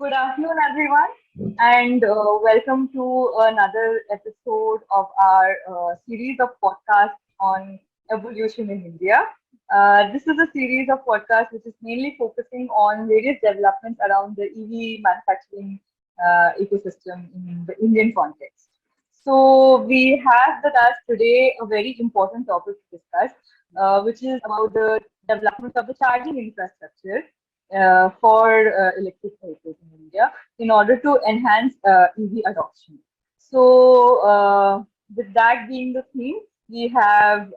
Good afternoon, everyone, and welcome to another episode of our series of podcasts on evolution in India. This is a series of podcasts which is mainly focusing on various developments around the EV manufacturing ecosystem in the Indian context. So, we have with us today a very important topic to discuss, which is about the development of the charging infrastructure for electric vehicles in India in order to enhance EV adoption. So, with that being the theme, we have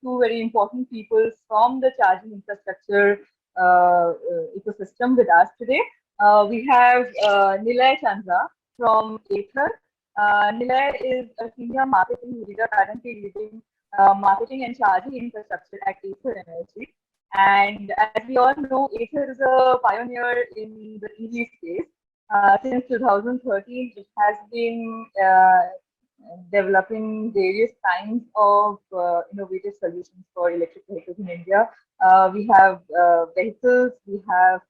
two very important people from the charging infrastructure ecosystem with us today. We have Nilay Chandra from Ather. Nilay is a senior marketing leader currently leading marketing and charging infrastructure at Ather Energy. And as we all know, Ather is a pioneer in the EV space. Since 2013, it has been developing various kinds of innovative solutions for electric vehicles in India. We have vehicles, we have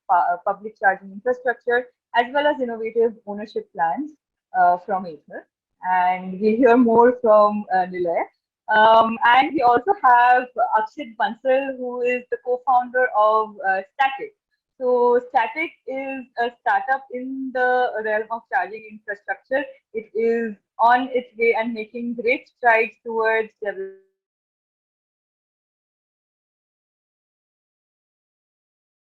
public charging infrastructure, as well as innovative ownership plans from Ather. And we'll hear more from Nilay. And we also have Akshit Bansal, who is the co-founder of Static. So Static is a startup in the realm of charging infrastructure. It is on its way and making great strides towards developing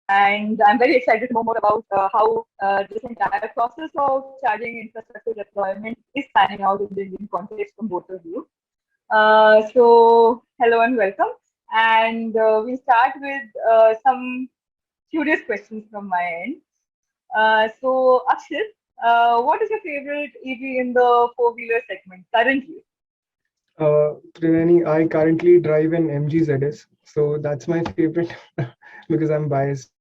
and I'm very excited to know more about how this entire process of charging infrastructure deployment is panning out in the Indian context from both of you. So, hello and welcome. And we start with some curious questions from my end. So, Akshit, what is your favorite EV in the four-wheeler segment currently? Triveni, I currently drive an MG ZS, so that's my favorite because I'm biased.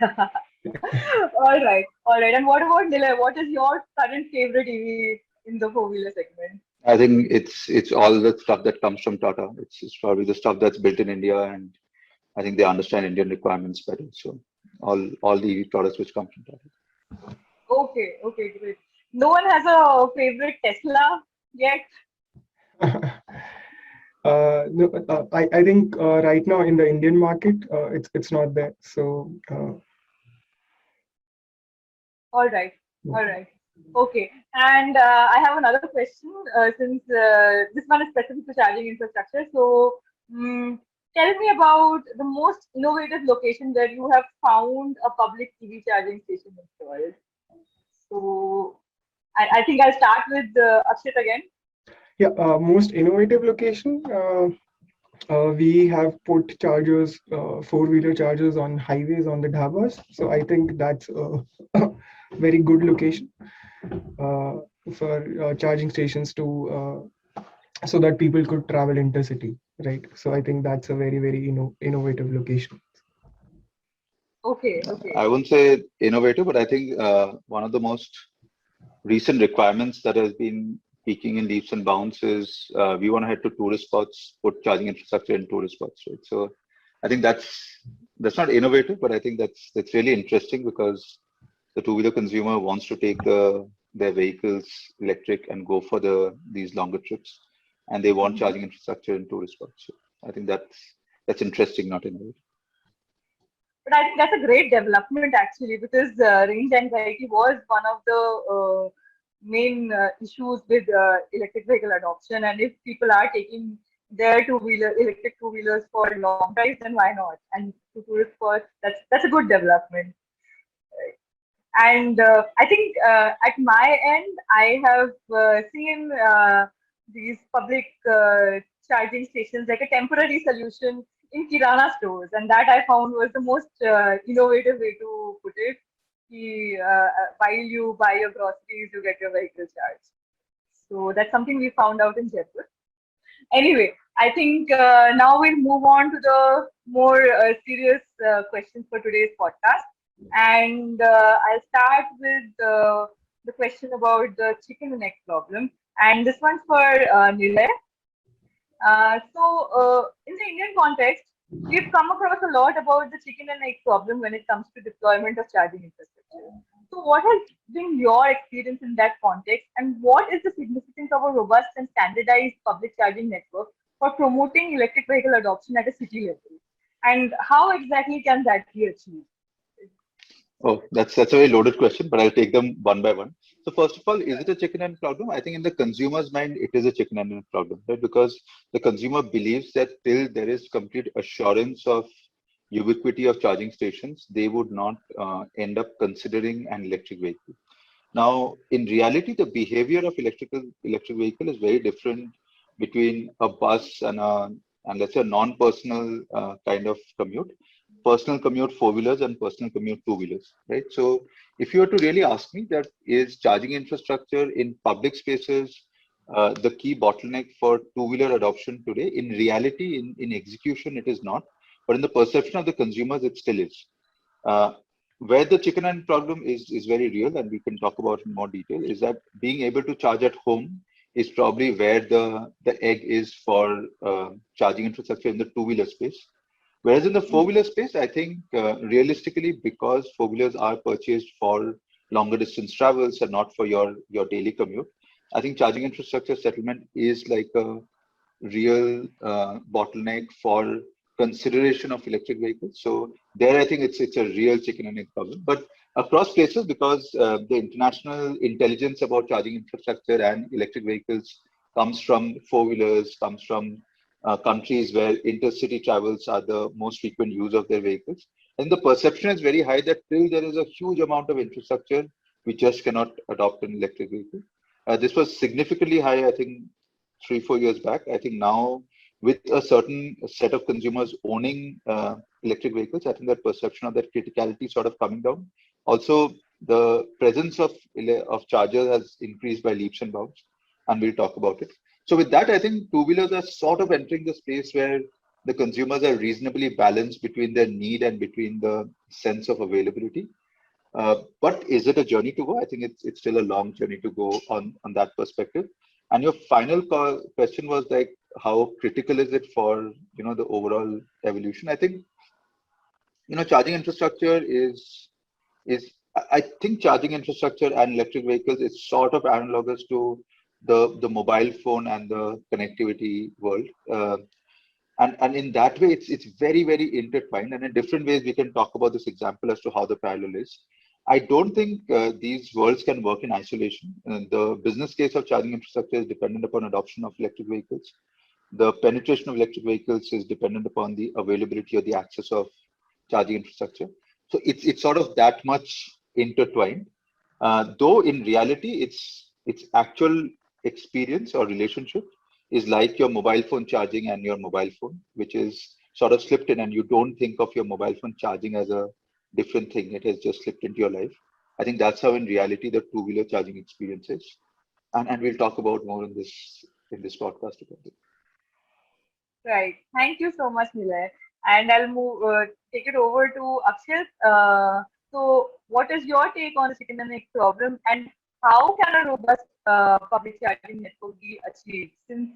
All right. And what about Nilay? What is your current favorite EV in the four-wheeler segment? I think it's all the stuff that comes from Tata. It's probably the stuff that's built in India, and I think they understand Indian requirements better. So all the products which come from Tata. Okay, great. No one has a favorite Tesla yet? No, I think right now in the Indian market, it's not there. So All right, all right. Okay, and I have another question since this one is specific to charging infrastructure. So, tell me about the most innovative location where you have found a public EV charging station installed. So, I think I'll start with Akshit again. yeah, most innovative location. We have put chargers, four-wheeler chargers on highways on the dhabas. So I think that's a very good location for charging stations to so that people could travel intercity, right? So I think that's a very innovative location. Okay. I wouldn't say innovative, but I think one of the most recent requirements that has been peaking in leaps and bounds is we want to head to tourist spots, put charging infrastructure in tourist spots, right? So I think that's not innovative, but I think that's really interesting because the two-wheeler consumer wants to take their vehicles electric and go for these longer trips, and they want charging infrastructure in tourist spots. So I think that's interesting, not innovative. But I think that's a great development actually because range anxiety was one of the main issues with electric vehicle adoption. And if people are taking their electric two-wheelers for long drives, then why not? And to tourist spots, that's a good development. And I think at my end, I have seen these public charging stations like a temporary solution in Kirana stores, and that I found was the most innovative way to put it. While you buy your groceries, you get your vehicle charged. So that's something we found out in Jaipur. Anyway, I think now we'll move on to the more serious questions for today's podcast. And I'll start with the question about the chicken and egg problem. And this one's for Nilay. In the Indian context, We've come across a lot about the chicken and egg problem when it comes to deployment of charging infrastructure. So, what has been your experience in that context, and what is the significance of a robust and standardized public charging network for promoting electric vehicle adoption at a city level? And how exactly can that be achieved? Oh, that's a very loaded question, but I'll take them one by one. So first of all, is it a chicken and problem? I think in the consumer's mind, it is a chicken and egg problem, right? Because the consumer believes that till there is complete assurance of ubiquity of charging stations, they would not end up considering an electric vehicle. Now, in reality, the behavior of electric vehicle is very different between a bus and let's say a non-personal kind of commute, personal commute four-wheelers and personal commute two-wheelers, right? So, if you were to really ask me that is charging infrastructure in public spaces the key bottleneck for two-wheeler adoption today, in reality, in execution, it is not, but in the perception of the consumers, it still is. Uh, where the chicken and problem is very real, and we can talk about in more detail, is that being able to charge at home is probably where the egg is for charging infrastructure in the two-wheeler space. Whereas in the four-wheeler space, I think realistically, because four-wheelers are purchased for longer distance travels and not for your daily commute, I think charging infrastructure settlement is like a real bottleneck for consideration of electric vehicles. So there, I think it's a real chicken and egg problem. But across places, because the international intelligence about charging infrastructure and electric vehicles comes from four wheelers, comes from countries where intercity travels are the most frequent use of their vehicles. And the perception is very high that till there is a huge amount of infrastructure, we just cannot adopt an electric vehicle. This was significantly high, I think, 3, 4 years back. I think now, with a certain set of consumers owning electric vehicles, I think that perception of that criticality sort of coming down. Also, the presence of chargers has increased by leaps and bounds, and we'll talk about it. So, with that, I think two-wheelers are sort of entering the space where the consumers are reasonably balanced between their need and between the sense of availability. But is it a journey to go? I think it's still a long journey to go on that perspective. And your final question was like, how critical is it for the overall evolution? I think charging infrastructure is I think charging infrastructure and electric vehicles is sort of analogous to the mobile phone and the connectivity world. And in that way, it's very, very intertwined. And in different ways, we can talk about this example as to how the parallel is. I don't think these worlds can work in isolation. The business case of charging infrastructure is dependent upon adoption of electric vehicles. The penetration of electric vehicles is dependent upon the availability or the access of charging infrastructure. So it's sort of that much intertwined. Though in reality, its actual experience or relationship is like your mobile phone charging and your mobile phone, which is sort of slipped in, and you don't think of your mobile phone charging as a different thing. It has just slipped into your life. I think that's how in reality the two-wheeler charging experience is. And we'll talk about more in this podcast about it. Right. Thank you so much, Nilay. And I'll take it over to Akshay. So, what is your take on the chicken and egg problem, and how can a robust public charging network be achieved? Since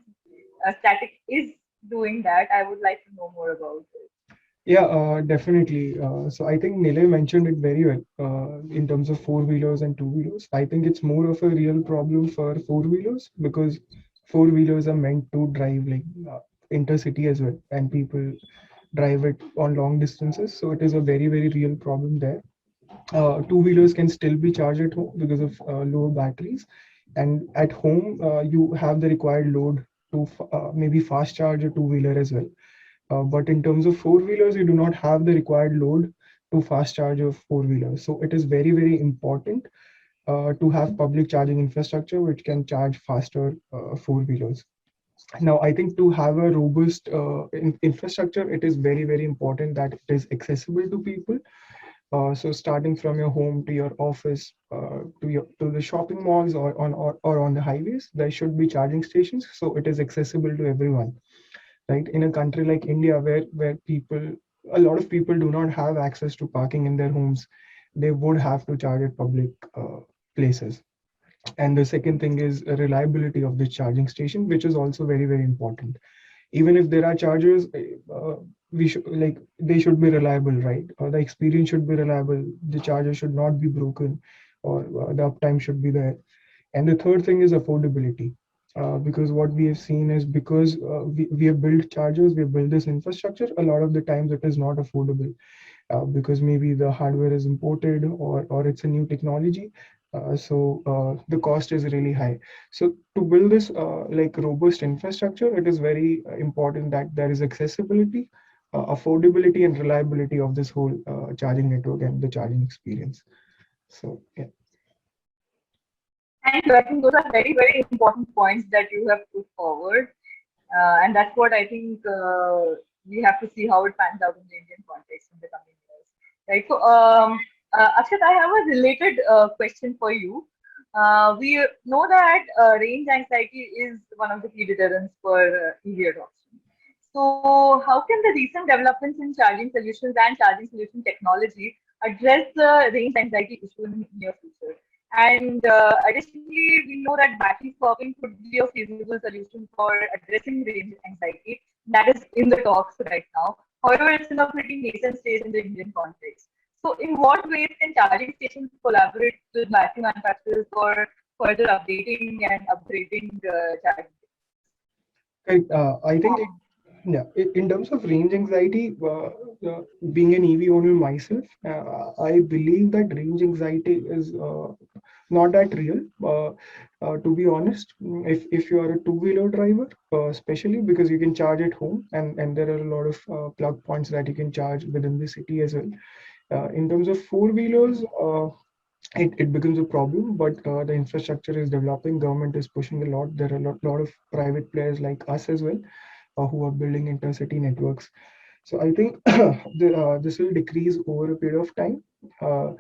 static is doing that, I would like to know more about it. Yeah, definitely. So I think Nilay mentioned it very well in terms of four-wheelers and two-wheelers. I think it's more of a real problem for four-wheelers because four-wheelers are meant to drive like intercity as well, and people drive it on long distances. So it is a very, very real problem there. Two-wheelers can still be charged at home because of low batteries, and at home you have the required load to maybe fast charge a two-wheeler as well. But in terms of four-wheelers, you do not have the required load to fast charge a four-wheeler. So it is very, very important to have public charging infrastructure which can charge faster four-wheelers. Now, I think to have a robust infrastructure, it is very, very important that it is accessible to people. So starting from your home to your office, to the shopping malls or on the highways, there should be charging stations so it is accessible to everyone, right? In a country like India, where a lot of people do not have access to parking in their homes, they would have to charge at public places. And the second thing is reliability of the charging station, which is also very, very important. Even if there are chargers, we should like they should be reliable, right? Or the experience should be reliable. The charger should not be broken, or the uptime should be there. And the third thing is affordability. Because what we have seen is because we have built chargers, we have built this infrastructure, a lot of the times it is not affordable because maybe the hardware is imported or it's a new technology. So the cost is really high. So to build this like robust infrastructure, it is very important that there is accessibility, affordability, and reliability of this whole charging network and the charging experience. So yeah. Thank you. I think those are very, very important points that you have put forward. And that's what I think we have to see how it pans out in the Indian context in the coming years. Right. So, Akshat, I have a related question for you. We know that range anxiety is one of the key deterrents for EV adoption. So, how can the recent developments in charging solutions and charging solution technology address the range anxiety issue in the near future? And additionally, we know that battery swapping could be a feasible solution for addressing range anxiety. That is in the talks right now. However, it's in a pretty nascent stage in the Indian context. So, in what ways can charging stations collaborate with battery manufacturers for further updating and upgrading charging? Right. I think, yeah, in terms of range anxiety, being an EV owner myself, I believe that range anxiety is not that real. To be honest, if you are a two-wheeler driver, especially because you can charge at home, and there are a lot of plug points that you can charge within the city as well. In terms of four-wheelers, it becomes a problem, but the infrastructure is developing. Government is pushing a lot. There are lot of private players like us as well who are building intercity networks. So I think this will decrease over a period of time. Uh,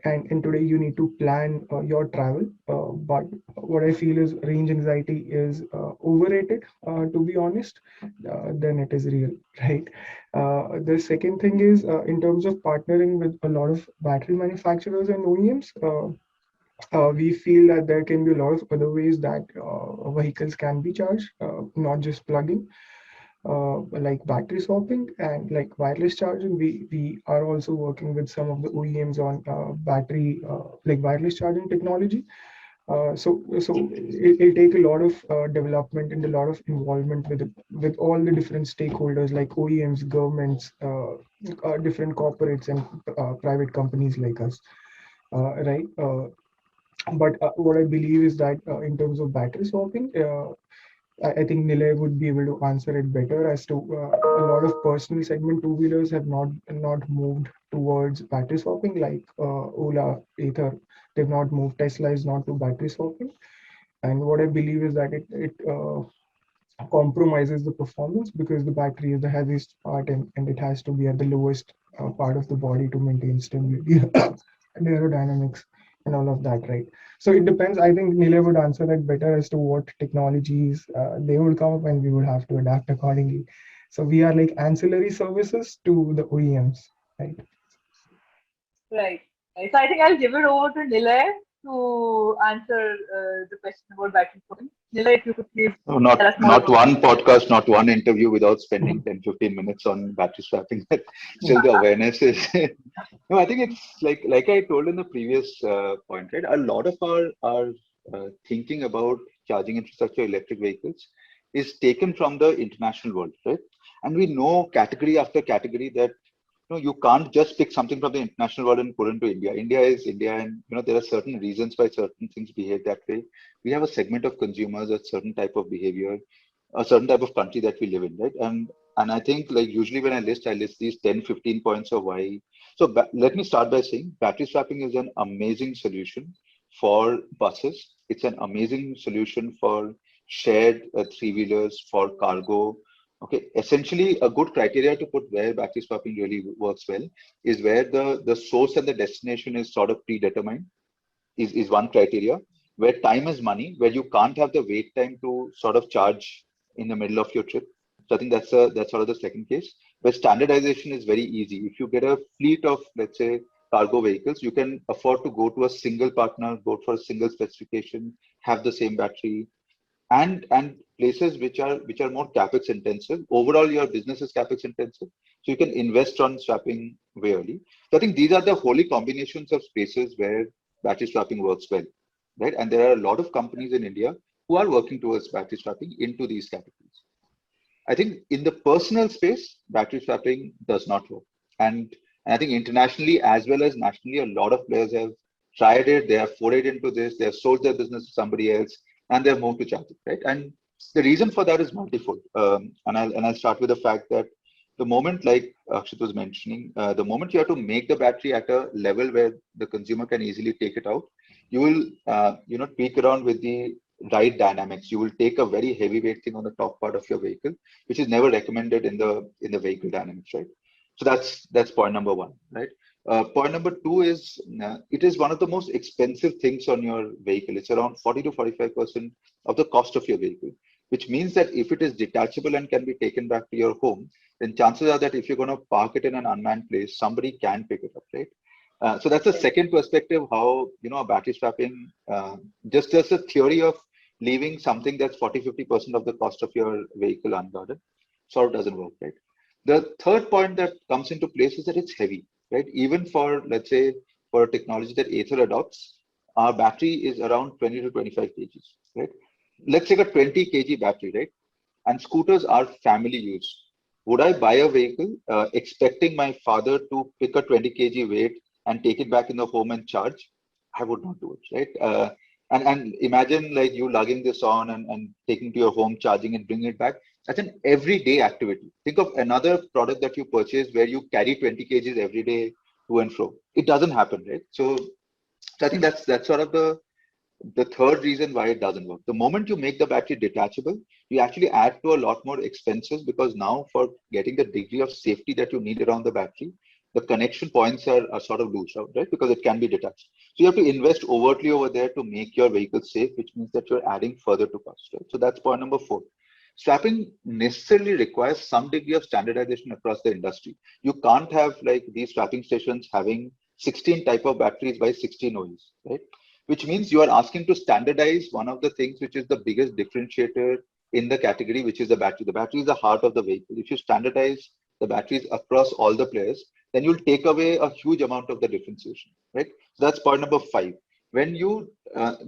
and today you need to plan your travel. But what I feel is range anxiety is overrated, to be honest, than it is real, right? The second thing is in terms of partnering with a lot of battery manufacturers and OEMs. We feel that there can be a lot of other ways that vehicles can be charged, not just plugging, like battery swapping and like wireless charging. We are also working with some of the OEMs on battery like wireless charging technology. So it'll take a lot of development and a lot of involvement with all the different stakeholders like OEMs, governments, different corporates, and private companies like us, right? But what I believe is that in terms of battery swapping, I think Nilay would be able to answer it better as to a lot of personal segment two-wheelers have not moved towards battery swapping like Ola, Ather. They've not moved. Tesla is not to battery swapping. And what I believe is that it compromises the performance because the battery is the heaviest part and it has to be at the lowest part of the body to maintain stability and aerodynamics and all of that, right? So it depends. I think Nile would answer that better as to what technologies they would come up and we would have to adapt accordingly. So we are like ancillary services to the OEMs, right? Right. Right. So I think I'll give it over to Nilay to answer the question about battery swapping. Nilay, if you could please No, tell us not more not about it. one podcast, not one interview without spending 10, 15 minutes on battery swapping. Still, the awareness is. No, I think it's like I told in the previous point, right? A lot of our thinking about charging infrastructure, electric vehicles, is taken from the international world, right? And we know category after category that you can't just pick something from the international world and put into India. India is India, and there are certain reasons why certain things behave that way. We have a segment of consumers, a certain type of behavior, a certain type of country that we live in, right? And I think like usually when I list these 10, 15 points of why. So let me start by saying battery swapping is an amazing solution for buses. It's an amazing solution for shared three-wheelers, for cargo. Okay, essentially a good criteria to put where battery swapping really works well is where the source and the destination is sort of predetermined is one criteria, where time is money, where you can't have the wait time to sort of charge in the middle of your trip. So I think that's sort of the second case. Where standardization is very easy. If you get a fleet of, let's say, cargo vehicles, you can afford to go to a single partner, go for a single specification, have the same battery, and places which are more capex intensive. Overall, your business is capex intensive, so you can invest on swapping way early. So I think these are the holy combinations of spaces where battery swapping works well, right? And there are a lot of companies in India who are working towards battery swapping into these categories. I think in the personal space, battery swapping does not work. And I think internationally as well as nationally, a lot of players have tried it, they have forayed into this, they have sold their business to somebody else, and they've moved to charging, right? And the reason for that is multifold. And I'll start with the fact that the moment, like Akshit was mentioning, the moment you have to make the battery at a level where the consumer can easily take it out, you will, tweak around with the right dynamics. You will take a very heavyweight thing on the top part of your vehicle, which is never recommended in the vehicle dynamics, right? So that's point number one, right? Point number two is it is one of the most expensive things on your vehicle. It's around 40 to 45% of the cost of your vehicle, which means that if it is detachable and can be taken back to your home, then chances are that if you're going to park it in an unmanned place, somebody can pick it up, right? So that's the Right. second perspective how battery swapping, just a theory of leaving something that's 40-50% of the cost of your vehicle unguarded sort of doesn't work, right? The third point that comes into place is that it's heavy, right? Even for, let's say, for a technology that Ather adopts, our battery is around 20 to 25 kgs, right? Let's take a 20 kg battery, right? And scooters are family use. Would I buy a vehicle expecting my father to pick a 20 kg weight and take it back in the home and charge? I would not do it, right? And imagine like you lugging this on and taking to your home, charging it, bringing it back. That's an everyday activity. Think of another product that you purchase where you carry 20 kgs every day to and fro. It doesn't happen, right? So I think that's sort of the third reason why it doesn't work. The moment you make the battery detachable, you actually add to a lot more expenses because now for getting the degree of safety that you need around the battery, the connection points are sort of loose out, right? Because it can be detached. So you have to invest overtly over there to make your vehicle safe, which means that you're adding further to cost, right? So that's point number four. Swapping necessarily requires some degree of standardization across the industry. You can't have like these swapping stations having 16 type of batteries by 16 OEs, right? Which means you are asking to standardize one of the things which is the biggest differentiator in the category, which is the battery. The battery is the heart of the vehicle. If you standardize the batteries across all the players, then you'll take away a huge amount of the differentiation, right? So that's point number five. When you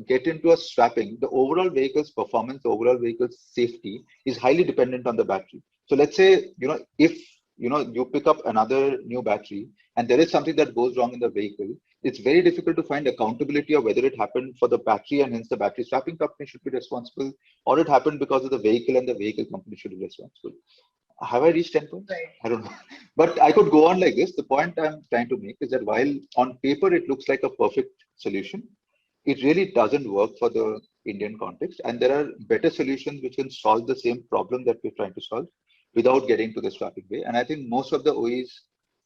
get into a swapping, the overall vehicle's performance, the overall vehicle's safety is highly dependent on the battery. So let's say, if you pick up another new battery and there is something that goes wrong in the vehicle, it's very difficult to find accountability of whether it happened for the battery and hence the battery swapping company should be responsible, or it happened because of the vehicle and the vehicle company should be responsible. Have I reached 10 points? Right. I don't know. But I could go on like this. The point I'm trying to make is that while on paper it looks like a perfect solution, it really doesn't work for the Indian context. And there are better solutions which can solve the same problem that we're trying to solve without getting to the swapping way. And I think most of the OEs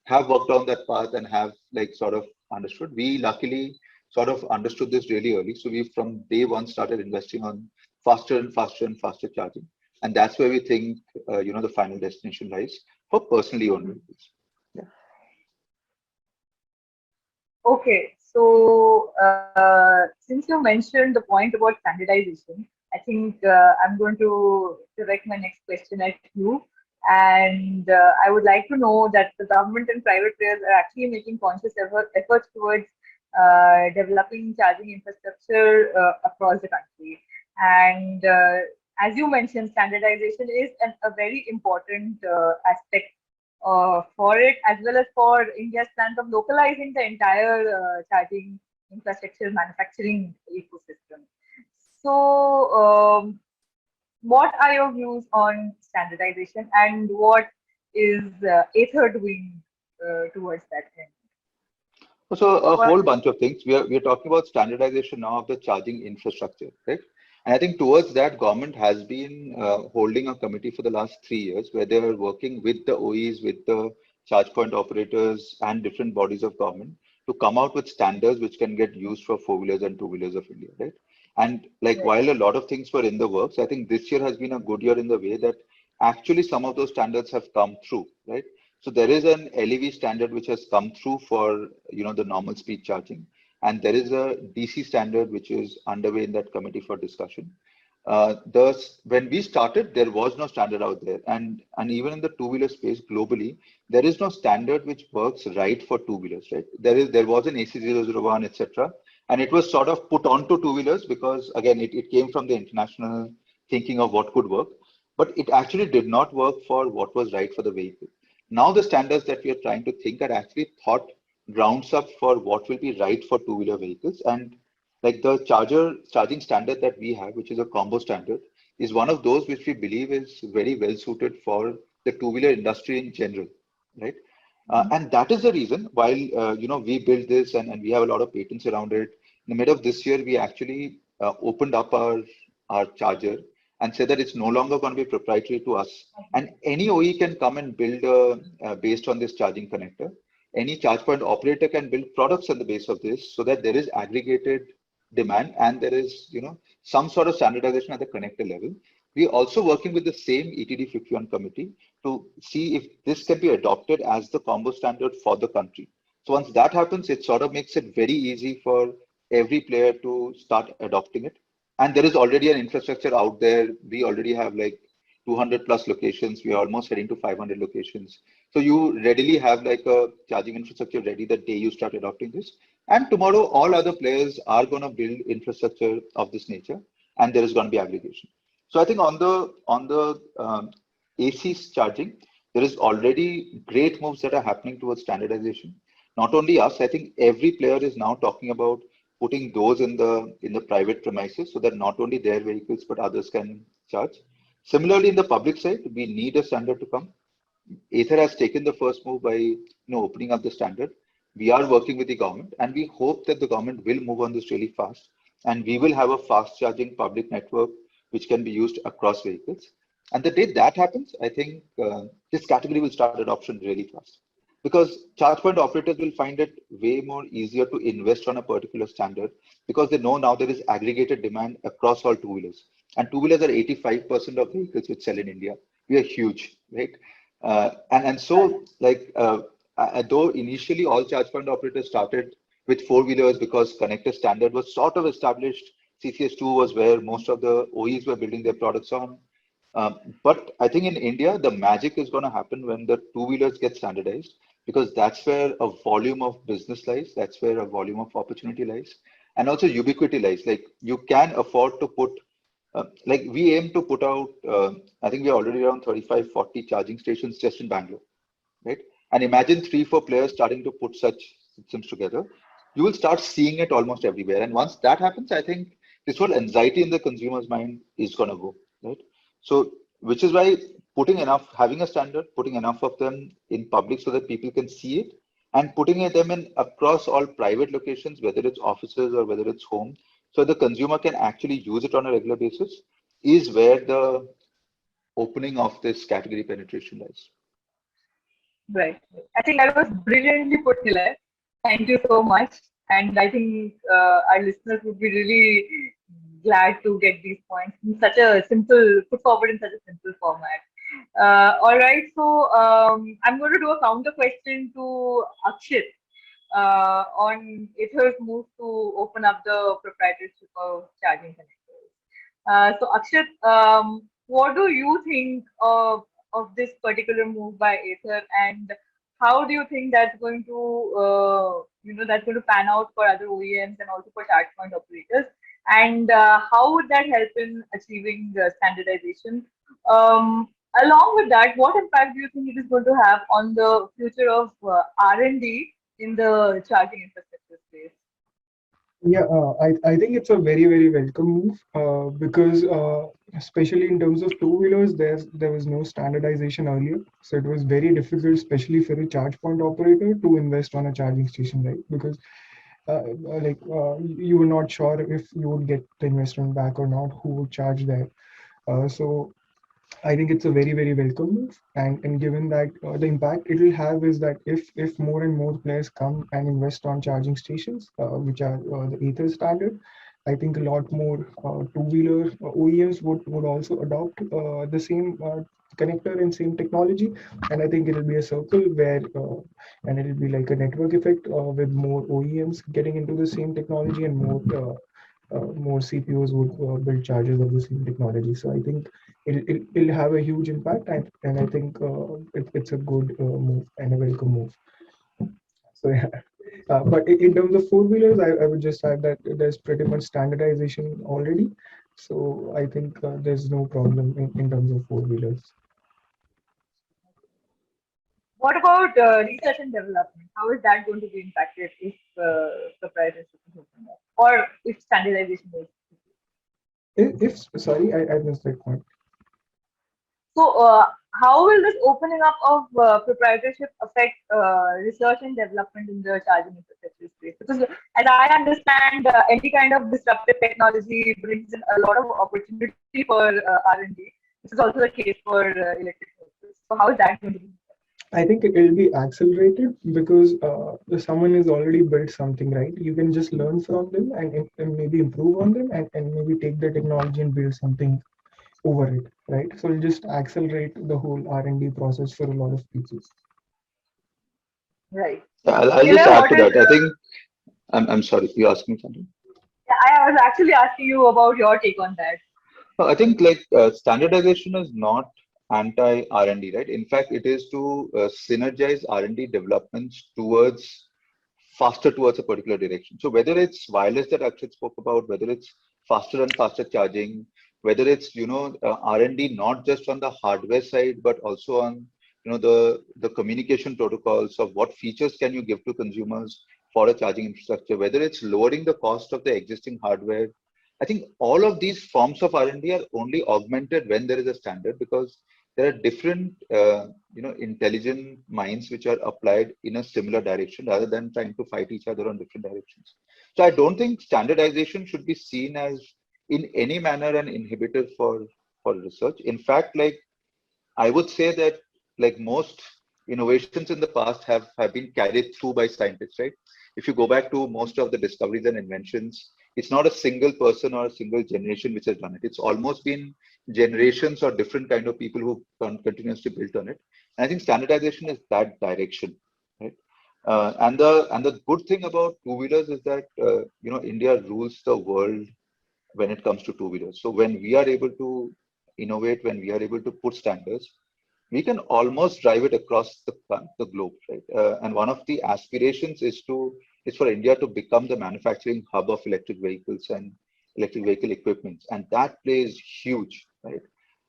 have worked on that path and have like sort of understood. We luckily sort of understood this really early. So we from day one started investing on faster and faster and faster charging. And that's where we think, the final destination lies for personally owned vehicles. Yeah. Okay, so since you mentioned the point about standardization, I think I'm going to direct my next question at you. And I would like to know that the government and private players are actually making conscious efforts towards developing charging infrastructure across the country. And as you mentioned, standardization is a very important aspect for it, as well as for India's plans of localizing the entire charging infrastructure manufacturing ecosystem. So, what are your views on standardization, and what is Ather doing towards that end? So a What? whole bunch of things. We are talking about standardization now of the charging infrastructure, right? And I think towards that, government has been holding a committee for the last 3 years where they are working with the OEs, with the charge point operators, and different bodies of government to come out with standards which can get used for four-wheelers and two-wheelers of India, right? And like Right. while a lot of things were in the works, I think this year has been a good year in the way that actually some of those standards have come through, right? So there is an LEV standard which has come through for the normal speed charging, and there is a DC standard which is underway in that committee for discussion. when we started, there was no standard out there, and even in the two-wheeler space globally, there is no standard which works right for two-wheelers, right? There was an AC001, etc., and it was sort of put onto two-wheelers because again, it came from the international thinking of what could work, but it actually did not work for what was right for the vehicle. Now the standards that we are trying to think are actually thought grounds up for what will be right for two-wheeler vehicles, and like the charging standard that we have, which is a combo standard, is one of those which we believe is very well suited for the two-wheeler industry in general, right? And that is the reason while we built this and we have a lot of patents around it. In the middle of this year, we actually opened up our charger and said that it's no longer going to be proprietary to us. And any OE can come and build based on this charging connector. Any charge point operator can build products on the base of this so that there is aggregated demand and there is some sort of standardization at the connector level. We are also working with the same ETD 51 committee to see if this can be adopted as the combo standard for the country. So once that happens, it sort of makes it very easy for every player to start adopting it. And there is already an infrastructure out there. We already have like 200 plus locations. We are almost heading to 500 locations. So you readily have like a charging infrastructure ready the day you start adopting this. And tomorrow, all other players are going to build infrastructure of this nature, and there is going to be aggregation. So I think on the AC charging, there is already great moves that are happening towards standardization. Not only us, I think every player is now talking about putting those in the private premises so that not only their vehicles but others can charge. Similarly, in the public side, we need a standard to come. Ather has taken the first move by opening up the standard. We are working with the government, and we hope that the government will move on this really fast, and we will have a fast charging public network which can be used across vehicles. And the day that happens, I think this category will start adoption really fast because charge point operators will find it way more easier to invest on a particular standard because they know now there is aggregated demand across all two-wheelers. And two-wheelers are 85% of vehicles which sell in India. We are huge, right? And Right. so like though initially all charge point operators started with four-wheelers because connector standard was sort of established. CCS2 was where most of the OEs were building their products on. But I think in India, the magic is going to happen when the two-wheelers get standardized because that's where a volume of business lies, that's where a volume of opportunity lies, and also ubiquity lies. Like you can afford to put, like we aim to put out, I think we're already around 35, 40 charging stations just in Bangalore, right? And imagine three, four players starting to put such systems together. You will start seeing it almost everywhere. And once that happens, I think this whole anxiety in the consumer's mind is going to go, right? So, which is why putting enough, having a standard, putting enough of them in public so that people can see it, and putting them in across all private locations, whether it's offices or whether it's home, so the consumer can actually use it on a regular basis, is where the opening of this category penetration lies. Right. I think that was brilliantly put, Nilayat. Thank you so much. And I think our listeners would be really glad to get these points in such a simple, put forward in such a simple format. All right. So I'm going to do a counter question to Akshit on Ether's move to open up the proprietorship of charging connectors. So Akshat, what do you think of this particular move by Ather, and how do you think that's going to that's going to pan out for other OEMs and also for charge point operators? And how would that help in achieving standardization? Along with that, what impact do you think it is going to have on the future of R&D in the charging infrastructure space? Yeah, I think it's a very, very welcome move because especially in terms of two-wheelers, there was no standardization earlier. So it was very difficult, especially for a charge point operator to invest on a charging station, right? Because you were not sure if you would get the investment back or not, who would charge there. So I think it's a very, very welcome move. And given that the impact it will have is that if more and more players come and invest on charging stations, which are the Ether standard, I think a lot more two-wheeler OEMs would also adopt the same connector and same technology. And I think it'll be a circle where, and it'll be like a network effect with more OEMs getting into the same technology and more more CPUs would build chargers of the same technology. So I think it'll have a huge impact, and I think it's a good move and a welcome move. So yeah. But in terms of four-wheelers, I would just add that there's pretty much standardization already. So I think there's no problem in terms of four-wheelers. What about research and development? How is that going to be impacted if proprietorship is opened up, or if standardization is? If sorry, I missed that point. So, how will this opening up of proprietorship affect research and development in the charging infrastructure space? Because, as I understand, any kind of disruptive technology brings in a lot of opportunity for R&D. This is also the case for electric vehicles. So, how is that going to be? I think it will be accelerated because if someone has already built something, right? You can just learn from them and maybe improve on them and maybe take the technology and build something over it, right? So it'll just accelerate the whole R&D process for a lot of people. Right. Yeah, I'll just Kiran, add what to is? that. I think I'm sorry, you asked me something. I was actually asking you about your take on that. No, I think like standardization is not anti R&D, right? In fact, it is to synergize R&D developments towards faster towards a particular direction. So whether it's wireless that Akshat spoke about, whether it's faster and faster charging, whether it's R&D not just on the hardware side but also on the communication protocols of what features can you give to consumers for a charging infrastructure, whether it's lowering the cost of the existing hardware. I think all of these forms of R&D are only augmented when there is a standard because there are different intelligent minds which are applied in a similar direction rather than trying to fight each other on different directions. So I don't think standardization should be seen as in any manner an inhibitor for research. In fact, like I would say that like most innovations in the past have been carried through by scientists, right? If you go back to most of the discoveries and inventions, it's not a single person or a single generation which has done it. It's almost been generations or different kind of people who continuously built on it. And I think standardization is that direction, right? And the good thing about two wheelers is that India rules the world when it comes to two wheelers. So when we are able to innovate, when we are able to put standards, we can almost drive it across the globe, right? And one of the aspirations is for India to become the manufacturing hub of electric vehicles and electric vehicle equipments, and that plays huge, right?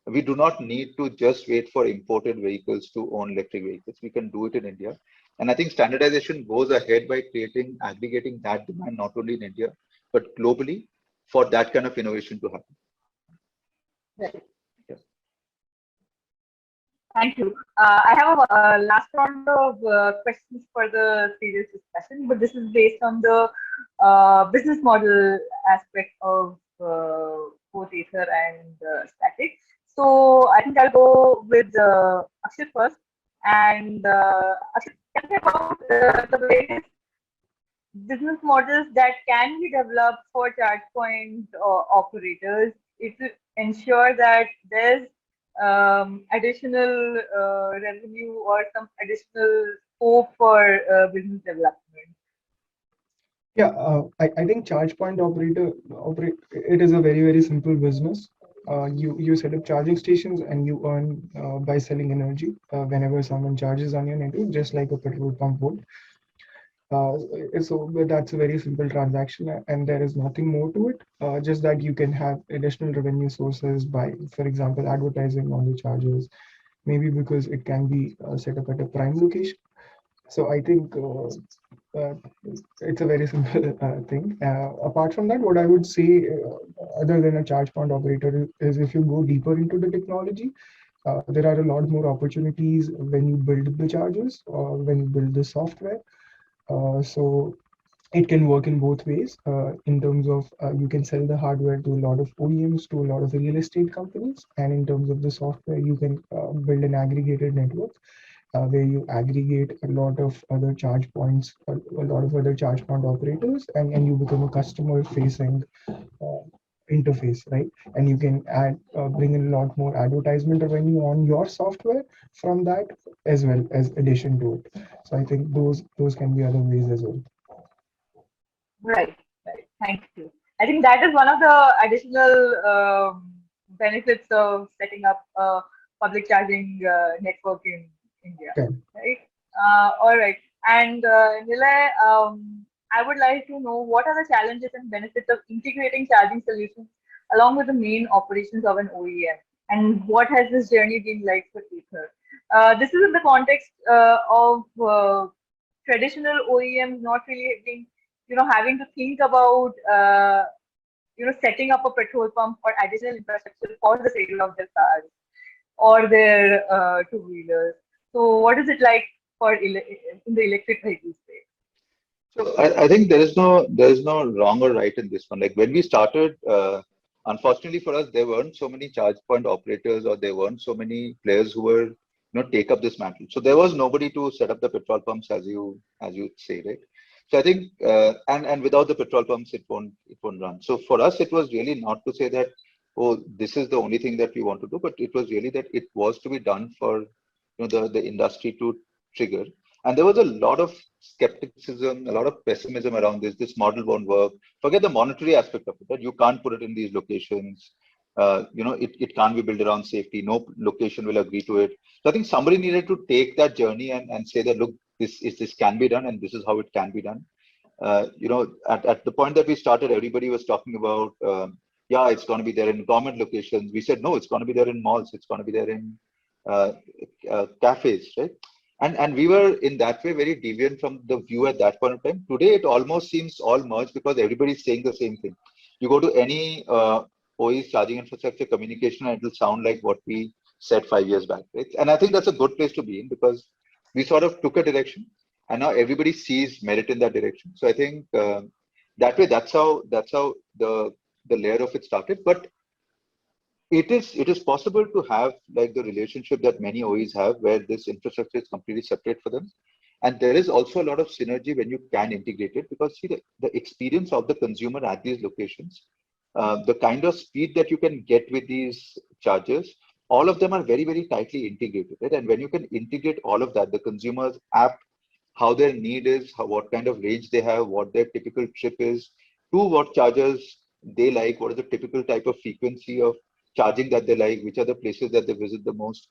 We do not need to just wait for imported vehicles to own electric vehicles. We can do it in India, and I think standardization goes ahead by aggregating that demand not only in India but globally for that kind of innovation to happen. Right. Yeah. Thank you. I have a last round of questions for the serious discussion, but this is based on the business model aspect of both Aether and Static. So I think I'll go with Akshat first. And Akshat, tell me about the various business models that can be developed for charge point operators to ensure that there's additional revenue or some additional scope for business development. Yeah, I think charge point operate it is a very simple business. You set up charging stations and you earn by selling energy whenever someone charges on your network, just like a petrol pump would. Uh, so that's a very simple transaction, and there is nothing more to it. Just that you can have additional revenue sources by, for example, advertising on the chargers. Maybe because it can be set up at a prime location. So I think it's a very simple thing. Apart from that, what I would say, other than a charge point operator, is if you go deeper into the technology, there are a lot more opportunities when you build the chargers or when you build the software. So it can work in both ways in terms of you can sell the hardware to a lot of OEMs, to a lot of real estate companies, and in terms of the software, you can build an aggregated network where you aggregate a lot of other charge points, a lot of other charge point operators, and you become a customer facing interface, right? And you can bring in a lot more advertisement revenue on your software from that as well as addition to it. So I think those can be other ways as well. Right, right. Thank you. I think that is one of the additional benefits of setting up a public charging network in India, Okay. right? All right. And Nilay, I would like to know what are the challenges and benefits of integrating charging solutions along with the main operations of an OEM, and what has this journey been like for Ether? This is in the context of traditional OEMs not really being, having to think about setting up a petrol pump or additional infrastructure for the sale of their cars or their two-wheelers. So what is it like for in the electric vehicle space? So I think there is no wrong or right in this one. Like when we started, unfortunately for us, there weren't so many charge point operators or there weren't so many players who were take up this mantle. So there was nobody to set up the petrol pumps as you say, right? So I think and without the petrol pumps, it won't run. So for us, it was really not to say that, oh, this is the only thing that we want to do, but it was really that it was to be done for the industry to trigger. And there was a lot of skepticism, a lot of pessimism around this. This model won't work. Forget the monetary aspect of it. That you can't put it in these locations. It can't be built around safety. No location will agree to it. So I think somebody needed to take that journey and say that, look, this can be done and this is how it can be done. At the point that we started, everybody was talking about, yeah, it's going to be there in government locations. We said, no, it's going to be there in malls. It's going to be there in uh, cafes, right? And we were in that way very deviant from the view at that point of time. Today, it almost seems all merged because everybody's saying the same thing. You go to any OE's charging infrastructure communication, and it will sound like what we said 5 years back, right? And I think that's a good place to be in because we sort of took a direction, and now everybody sees merit in that direction. So I think that way, that's how the layer of it started. But it is possible to have like the relationship that many OEs have where this infrastructure is completely separate for them. And there is also a lot of synergy when you can integrate it because see the experience of the consumer at these locations, the kind of speed that you can get with these chargers, all of them are very, very tightly integrated. Right? And when you can integrate all of that, the consumer's app, how their need is, what kind of range they have, what their typical trip is, to what chargers they like, what is the typical type of frequency of charging that they like, which are the places that they visit the most.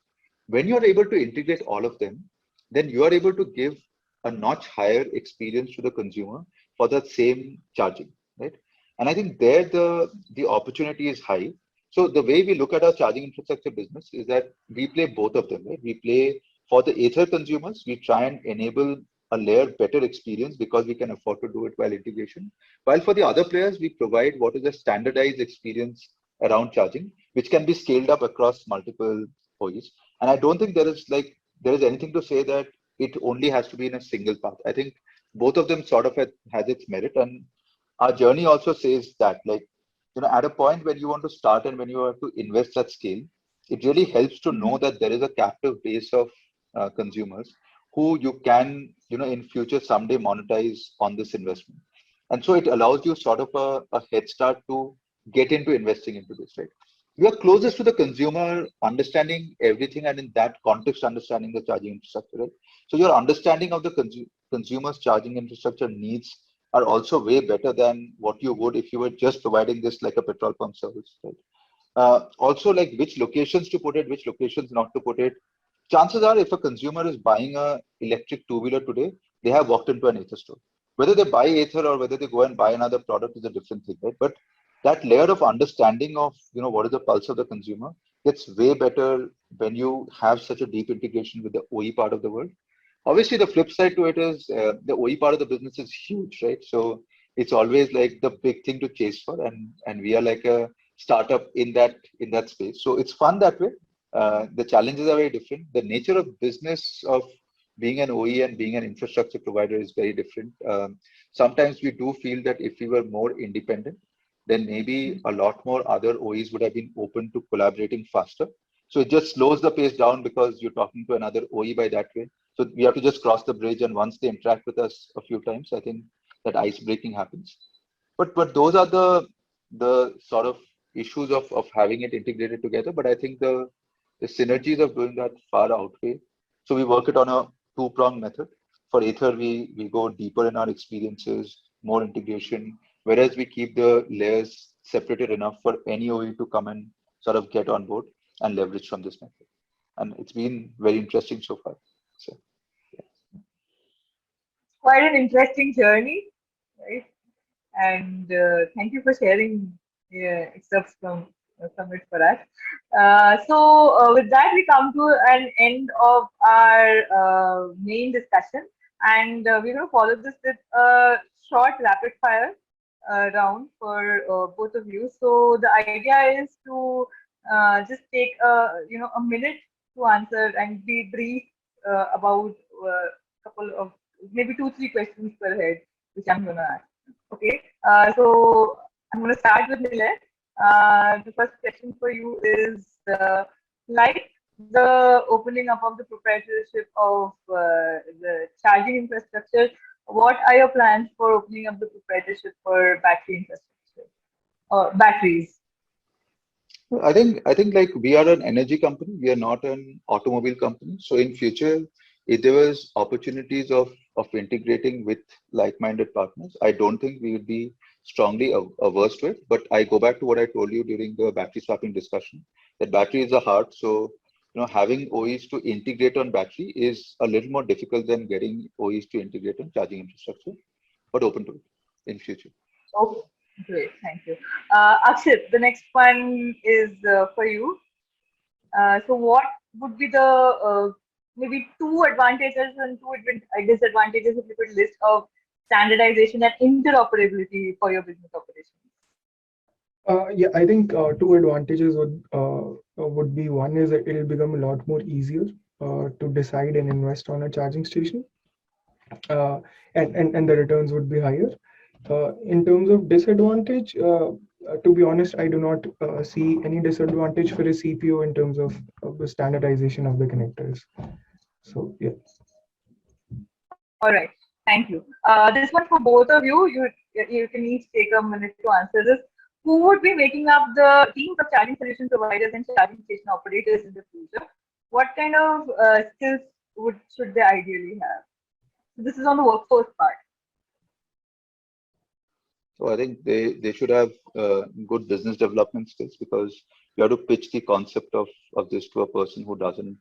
When you are able to integrate all of them, then you are able to give a notch higher experience to the consumer for that same charging, right? And I think there the opportunity is high. So the way we look at our charging infrastructure business is that we play both of them, right? We play for the Ather consumers, we try and enable a layer better experience because we can afford to do it while integration. While for the other players, we provide what is a standardized experience around charging, which can be scaled up across multiple OEs. And I don't think there is anything to say that it only has to be in a single path. I think both of them sort of has its merit, and our journey also says that at a point when you want to start and when you have to invest at scale, it really helps to know that there is a captive base of consumers who you can in future someday monetize on this investment. And so it allows you sort of a head start to get into investing into this, right? You are closest to the consumer, understanding everything, and in that context, understanding the charging infrastructure, right? So your understanding of the consumer's charging infrastructure needs are also way better than what you would if you were just providing this like a petrol pump service, right? Also, like which locations to put it, which locations not to put it. Chances are, if a consumer is buying a electric two-wheeler today, they have walked into an Ather store. Whether they buy Ather or whether they go and buy another product is a different thing, right? But that layer of understanding of what is the pulse of the consumer gets way better when you have such a deep integration with the OE part of the world. Obviously, the flip side to it is the OE part of the business is huge, right? So it's always like the big thing to chase for, and we are like a startup in that space. So it's fun that way. The challenges are very different. The nature of business of being an OE and being an infrastructure provider is very different. Sometimes we do feel that if we were more independent, then maybe a lot more other OEs would have been open to collaborating faster. So it just slows the pace down because you're talking to another OE by that way. So we have to just cross the bridge, and once they interact with us a few times, I think that ice breaking happens. But those are the sort of issues of having it integrated together. But I think the synergies of doing that far outweigh. So we work it on a two-pronged method. For Ather, we go deeper in our experiences, more integration. whereas we keep the layers separated enough for any OE to come and sort of get on board and leverage from this method. And it's been very interesting so far. So Quite an interesting journey, right? And thank you for sharing excerpts from it for us. So with that, we come to an end of our main discussion, and we're going to follow this with a short rapid fire round for both of you. So the idea is to just take a minute to answer and be brief about a couple of maybe two, three questions per head, which I'm going to ask. Okay, so I'm going to start with Nilay. The first question for you is like the opening up of the proprietorship of the charging infrastructure, what are your plans for opening up the proprietorship for battery infrastructure or batteries? I think like we are an energy company, we are not an automobile company. So in future, if there was opportunities of integrating with like-minded partners, I don't think we would be strongly averse to it. But I go back to what I told you during the battery swapping discussion, that battery is the heart. So having OEs to integrate on battery is a little more difficult than getting OEs to integrate on charging infrastructure, but open to it in future. Okay, great, thank you. Akshit, the next one is for you. So what would be the maybe two advantages and two disadvantages if you could list of standardization and interoperability for your business operations? Yeah, I think two advantages would be, one is that it'll become a lot more easier to decide and invest on a charging station, uh, and the returns would be higher. In terms of disadvantage, to be honest, I do not see any disadvantage for a CPO in terms of the standardization of the connectors. So yeah. All right, thank you. This one for both of you. You can each take a minute to answer this. Who would be making up the teams of charging solution providers and charging station operators in the future? What kind of skills should they ideally have? So this is on the workforce part. So I think they should have good business development skills, because you have to pitch the concept of this to a person who doesn't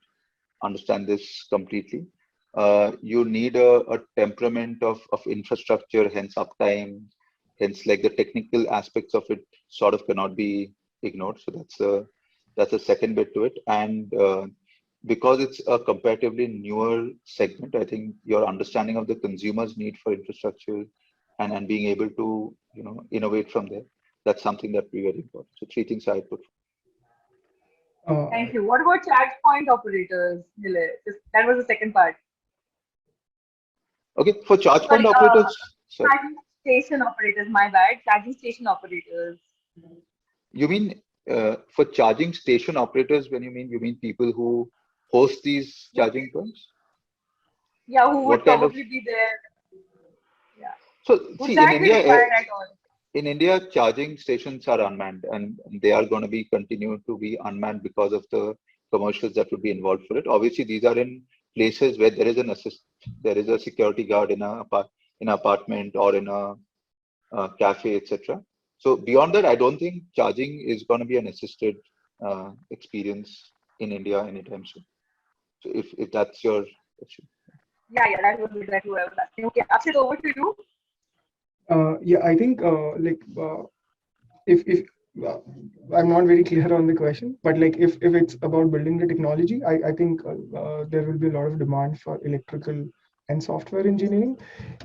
understand this completely. You need a temperament of infrastructure, hence uptime, hence like the technical aspects of it sort of cannot be ignored. So that's a second bit to it. And because it's a comparatively newer segment, I think your understanding of the consumer's need for infrastructure and being able to innovate from there, that's something that we very important. So three things I put. Uh, Thank you. What about charge point operators, Nilay? That was the second part. Okay, for charge point Sorry, operators, sorry, charging station operators, my bad. Charging station operators. you mean for charging station operators, when you mean people who host these charging points? Yeah, who would What kind of? probably be there? Yeah. So Would see, that be required at all? in India, charging stations are unmanned, and they are going to be continue to be unmanned because of the commercials that would be involved for it. Obviously, these are in places where there is a security guard in in an apartment or in a cafe, etc. So beyond that, I don't think charging is going to be an assisted experience in India anytime soon. So if that's your question. Yeah, yeah, that was exactly what I was asking. Okay, Akshit, over to you. yeah, I think if uh, I'm not very clear on the question, but like if it's about building the technology, I think there will be a lot of demand for electrical and software engineering,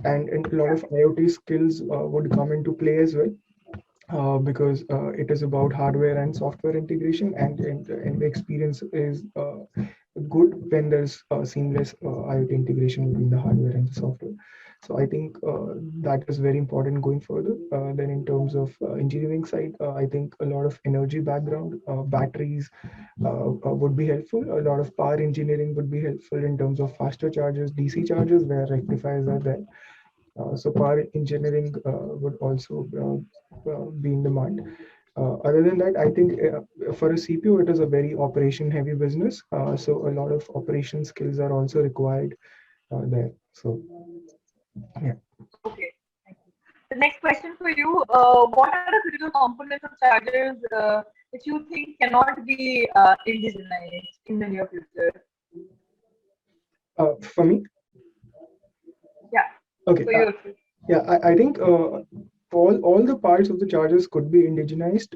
and a lot of IoT skills would come into play as well. Because it is about hardware and software integration, and the experience is good when there's seamless IoT integration between the hardware and the software. So I think that is very important going further. Then in terms of engineering side, I think a lot of energy background, batteries would be helpful. A lot of power engineering would be helpful in terms of faster chargers, DC chargers where rectifiers are there. So power engineering would also be in demand. Other than that, I think for a CPU, it is a very operation heavy business. So a lot of operation skills are also required there. So yeah. Okay, thank you. next question for you: what are the critical components of chargers which you think cannot be indigenized in the near future? For me, Yeah, okay. for you. Yeah, I think all the parts of the chargers could be indigenized.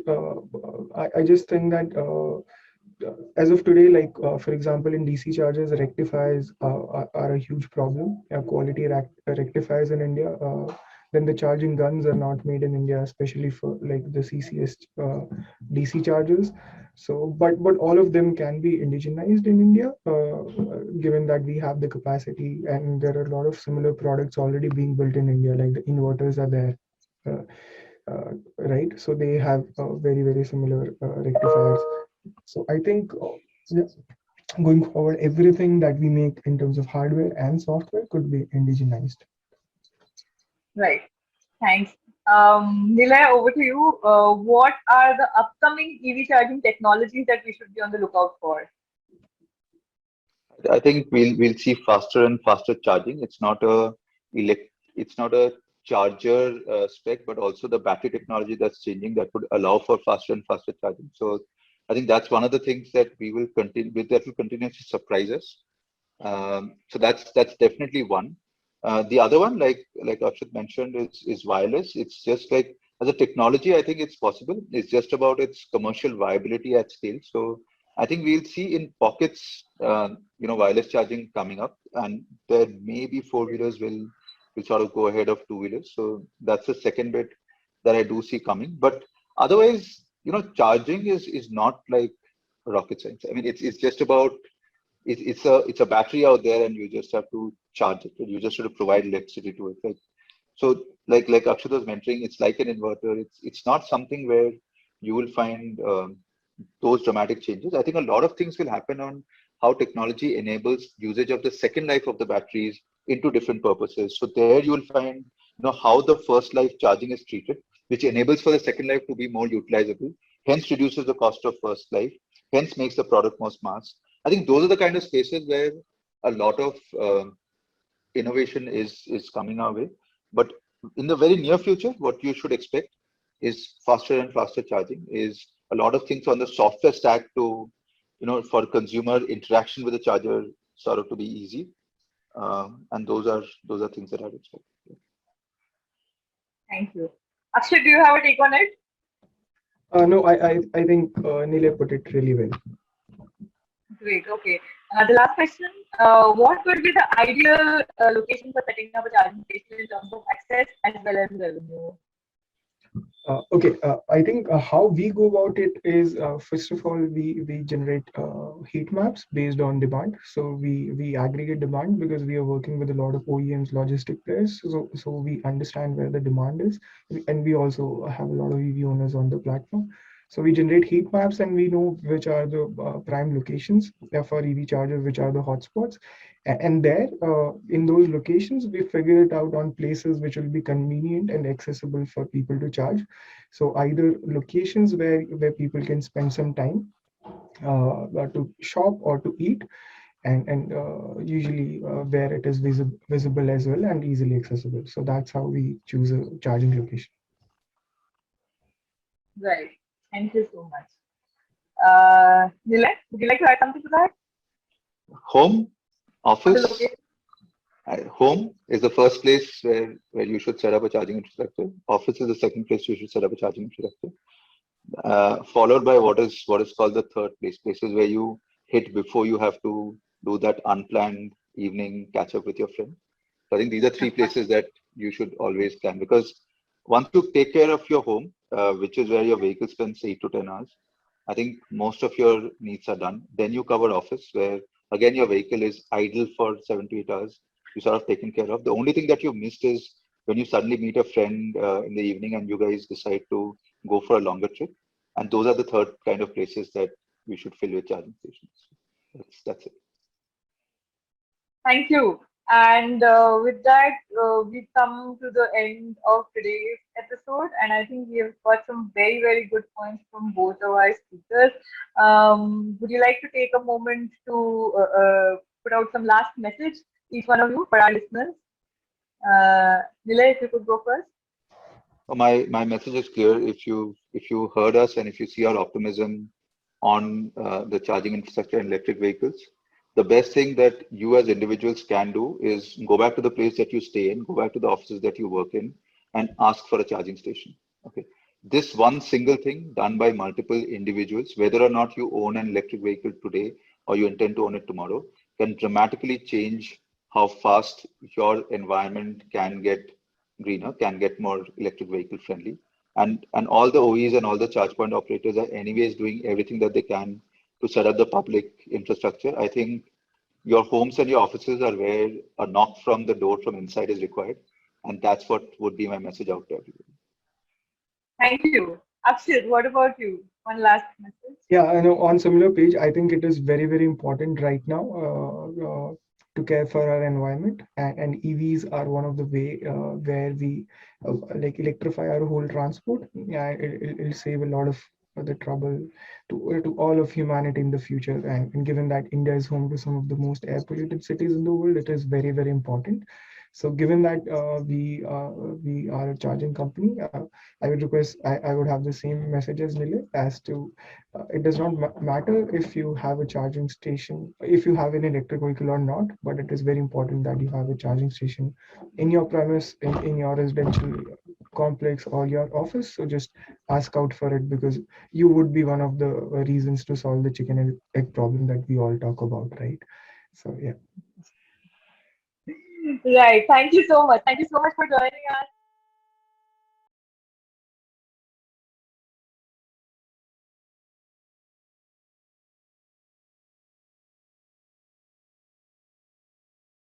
I just think that as of today, like for example, in DC chargers, rectifiers are a huge problem. Quality rectifiers in India. Then the charging guns are not made in India, especially for like the CCS DC chargers. So, but all of them can be indigenized in India, given that we have the capacity, and there are a lot of similar products already being built in India. Like the inverters are there, uh, right? So they have very similar rectifiers. So I think yeah, going forward, everything that we make in terms of hardware and software could be indigenized. Right. Thanks. Nilay, over to you. What are the upcoming EV charging technologies that we should be on the lookout for? I think we'll see faster and faster charging. It's not a charger spec, but also the battery technology that's changing that would allow for faster and faster charging. So I think that's one of the things that we will continue with, that will continue to surprise us. So that's definitely one. The other one, like Akshat mentioned, is wireless. It's just like, as a technology, I think it's possible. It's just about its commercial viability at scale. So I think we'll see in pockets, wireless charging coming up, and there may be four-wheelers will sort of go ahead of two-wheelers. So that's the second bit that I do see coming. But otherwise, charging is not like rocket science. I mean, it's just about, it's a battery out there, and you just have to charge it. You just have to provide electricity to it. So, like Akshat was mentioning, it's like an inverter. It's not something where you will find those dramatic changes. I think a lot of things will happen on how technology enables usage of the second life of the batteries into different purposes. So there you will find, how the first life charging is treated, which enables for the second life to be more utilizable, hence reduces the cost of first life, hence makes the product more mass. I think those are the kind of spaces where a lot of innovation is coming our way. But in the very near future, what you should expect is faster and faster charging, is a lot of things on the software stack to, for consumer interaction with the charger sort of to be easy. And those are things that I would expect. Thank you. Akshay, do you have a take on it? No, I think Nile put it really well. Great. Okay. The last question: what would be the ideal location for setting up a charging station in terms of access as well as revenue? Okay, I think how we go about it is first of all we generate heat maps based on demand. So we aggregate demand because we are working with a lot of OEMs, logistic players. So we understand where the demand is, and we also have a lot of EV owners on the platform. So we generate heat maps, and we know which are the prime locations for EV chargers, which are the hotspots. And there, in those locations, we figure it out on places which will be convenient and accessible for people to charge. So either locations where people can spend some time to shop or to eat, and usually where it is visible as well and easily accessible. So that's how we choose a charging location. Right. Thank you so much. Nilay, would you like to add something to that? Home, On the office, location? home is the first place where you should set up a charging infrastructure. Office is the second place you should set up a charging infrastructure. Followed by what is called the third place, places where you hit before you have to do that unplanned evening catch up with your friend. So I think these are three places that you should always plan, because once you take care of your home, which is where your vehicle spends 8 to 10 hours, I think most of your needs are done. Then you cover office, where again your vehicle is idle for 7 to 8 hours. You sort of taken care of. The only thing that you missed is when you suddenly meet a friend in the evening and you guys decide to go for a longer trip. And those are the third kind of places that we should fill with charging stations. That's it. Thank you. And with that, we come to the end of today's episode. And I think we have got some very good points from both of our speakers. Would you like to take a moment to put out some last message, each one of you, for our listeners? Nilay, if you could go first. My message is clear. If you heard us and if you see our optimism on the charging infrastructure and electric vehicles, the best thing that you as individuals can do is go back to the place that you stay in, go back to the offices that you work in, and ask for a charging station. Okay. This one single thing done by multiple individuals, whether or not you own an electric vehicle today or you intend to own it tomorrow, can dramatically change how fast your environment can get greener, can get more electric vehicle friendly. And all the OEs and all the charge point operators are anyways doing everything that they can to set up the public infrastructure. I think your homes and your offices are where a knock from the door from inside is required. And that's what would be my message out to everybody. Thank you. Akshit, what about you? One last message. Yeah, I know on similar page, I think it is very, very important right now to care for our environment, and EVs are one of the way where we like electrify our whole transport. Yeah, it'll save a lot of the trouble to all of humanity in the future. And given that India is home to some of the most air polluted cities in the world, it is very, very important. So given that we are a charging company, I would request I would have the same message as Nile as to it does not matter if you have a charging station, if you have an electric vehicle or not, but it is very important that you have a charging station in your premise, in your residential complex or your office. So just ask out for it, because you would be one of the reasons to solve the chicken and egg problem that we all talk about, right? So yeah. Right. Thank you so much. Thank you so much for joining us.